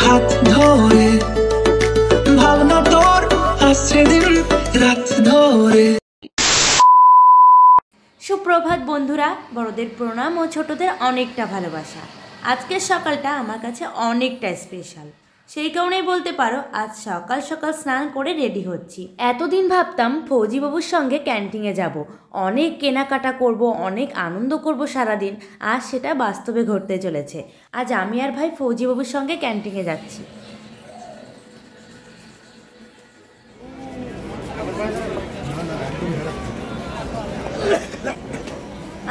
হাত ধরে, ভাবনা তোর আসছে দিন রাত ধরে। সুপ্রভাত বন্ধুরা, বড়দের প্রণাম ও ছোটদের অনেকটা ভালোবাসা। আজকের সকালটা আমার কাছে অনেকটা স্পেশাল, সেই কারণেই বলতে পারো আজ সকাল সকাল স্নান করে রেডি হচ্ছি। এতদিন ভাবতাম ফৌজিবাবুর সঙ্গে ক্যান্টিনে যাব, অনেক কেনাকাটা করব, অনেক আনন্দ করব সারাদিন। আজ সেটা বাস্তবে ঘটতে চলেছে। আজ আমি আর ভাই ফৌজিবাবুর সঙ্গে ক্যান্টিনে যাচ্ছি।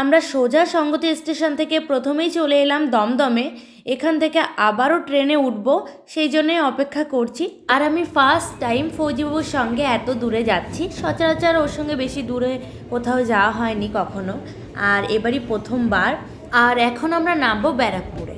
আমরা সোজা সঙ্গতি স্টেশন থেকে প্রথমেই চলে এলাম দমদমে। এখান থেকে আবারও ট্রেনে উঠব, সেই জন্যই অপেক্ষা করছি। আর আমি ফার্স্ট টাইম ফৌজিবাবুর সঙ্গে এত দূরে যাচ্ছি। সচরাচর ওর সঙ্গে বেশি দূরে কোথাও যাওয়া হয়নি কখনো, আর এবারই প্রথমবার। আর এখন আমরা নামবো ব্যারাকপুরে।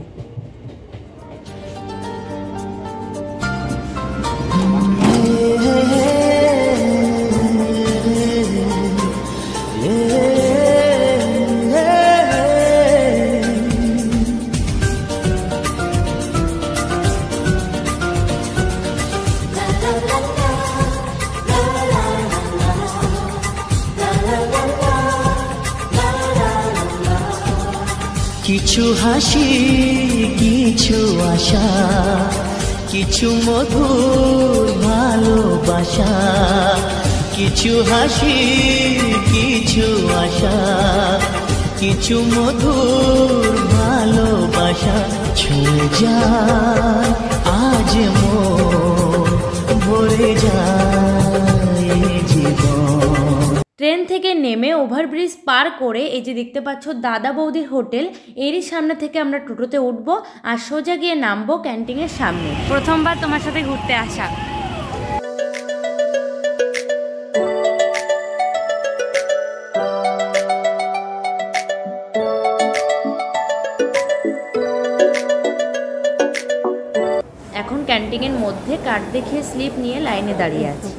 কিছু হাসি, কিছু আশা, কিছু মধুর ভালোবাসা। কিছু হাসি, কিছু আশা, কিছু মধুর ভালোবাসা। ছুঁয়ে যায় আজ মন, ভরে যায় জীবন। ট্রেন থেকে নেমে ওভারব্রিজ পার করে এই যে দেখতে পাচ্ছ দাদা বৌদির হোটেল, এরই সামনে থেকে আমরা টোটোতে উঠবো আর সোজা গিয়ে নামবো ক্যান্টিনের সামনে। প্রথমবার তোমার সাথে ঘুরতে আসা। এখন ক্যান্টিনের মধ্যে কার্ড দেখিয়ে স্লিপ নিয়ে লাইনে দাঁড়িয়ে আছি।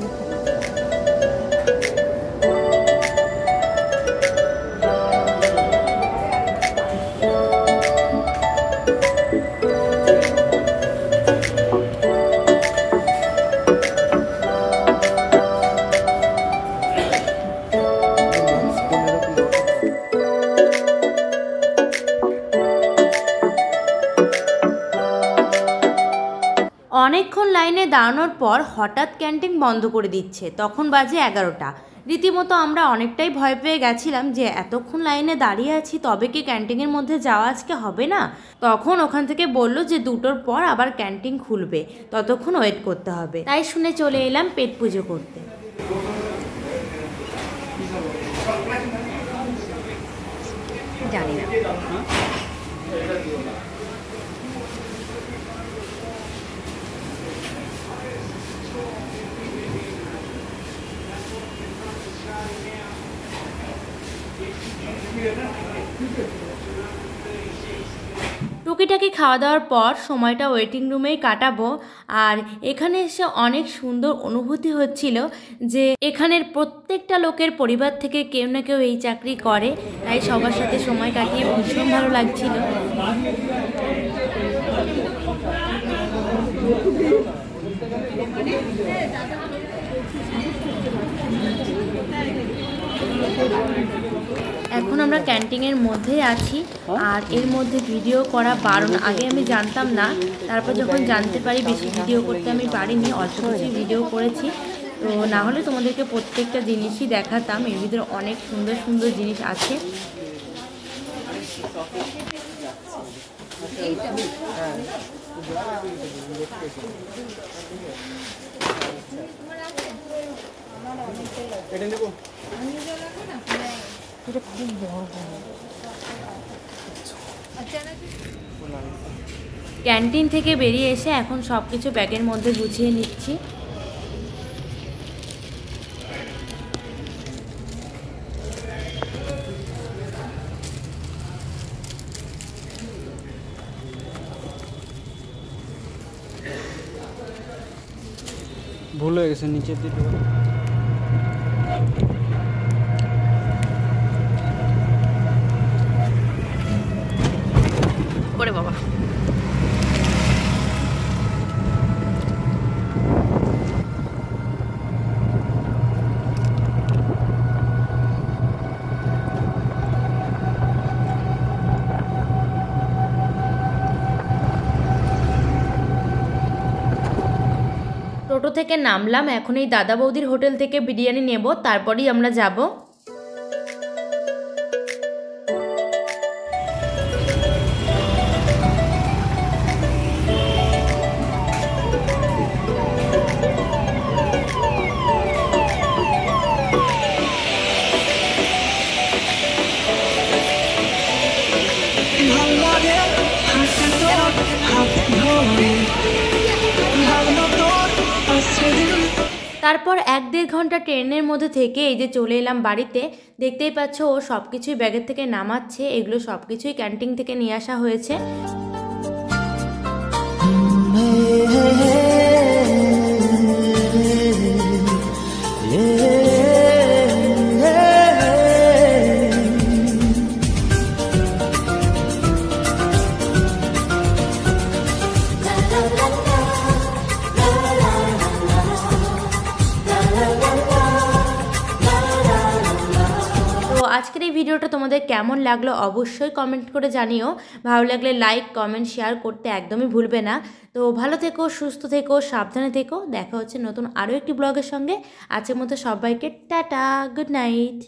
অনেকক্ষণ লাইনে দাঁড়ানোর পর হঠাৎ ক্যান্টিন বন্ধ করে দিচ্ছে। তখন বাজে 11টা। রীতিমতো আমরা অনেকটাই ভয় পেয়ে গেছিলাম যে এতক্ষণ লাইনে দাঁড়িয়ে আছি, তবে কি ক্যান্টিনের মধ্যে যাওয়া আজকে হবে না। তখন ওখান থেকে বললো যে 2টোর পর আবার ক্যান্টিন খুলবে, ততক্ষণ ওয়েট করতে হবে। তাই শুনে চলে এলাম পেট পুজো করতে। জানি না টুকিটাকি খাওয়া দাওয়ার পর সময়টা ওয়েটিং রুমেই কাটাবো। আর এখানে এসে অনেক সুন্দর অনুভূতি হচ্ছিল যে এখানের প্রত্যেকটা লোকের পরিবার থেকে কেউ না কেউ এই চাকরি করে, তাই সবার সাথে সময় কাটিয়ে ভীষণ ভালো লাগছিল। এখন আমরা ক্যান্টিনের মধ্যেই আছি, আর এর মধ্যে ভিডিও করা বারণ। আগে আমি জানতাম না, তারপর যখন জানতে পারি বেশি ভিডিও করতে আমি পারিনি, অল্প কিছু ভিডিও করেছি। তো না হলে তোমাদেরকে প্রত্যেকটা জিনিসই দেখাতাম। এর ভিতরে অনেক সুন্দর সুন্দর জিনিস আছে। ক্যান্টিন থেকে বেরিয়ে এসে এখন সব কিছু ব্যাগের মধ্যে গুছিয়ে নিচ্ছি। ভুল হয়ে গেছে, নিচের দিকে ওরে বাবা। টোটো থেকে নামলাম, এখন এই দাদা বৌদির হোটেল থেকে বিরিয়ানি নেব, তারপরেই আমরা যাব। ভাল লাগে হাসতে তোর হাত ধরে, ভাবনা তোর আসছে দিন। তারপর 1-1.5 ঘন্টা ট্রেনের মধ্যে থেকে এই যে চলে এলাম বাড়িতে। দেখতেই পাচ্ছ ও সব কিছুই ব্যাগের থেকে নামাচ্ছে, এগুলো সব কিছুই ক্যান্টিন থেকে নিয়ে আসা হয়েছে। তো আজকের এই ভিডিওটা তোমাদের কেমন লাগলো অবশ্যই কমেন্ট করে জানিও। ভালো লাগলে লাইক কমেন্ট শেয়ার করতে একদমই ভুলবে না। তো ভালো থেকো, সুস্থ থেকো, সাবধানে থেকো। দেখা হচ্ছে নতুন আরও একটি ব্লগের সঙ্গে। আজকের মতো সবাইকে টাটা, গুড নাইট।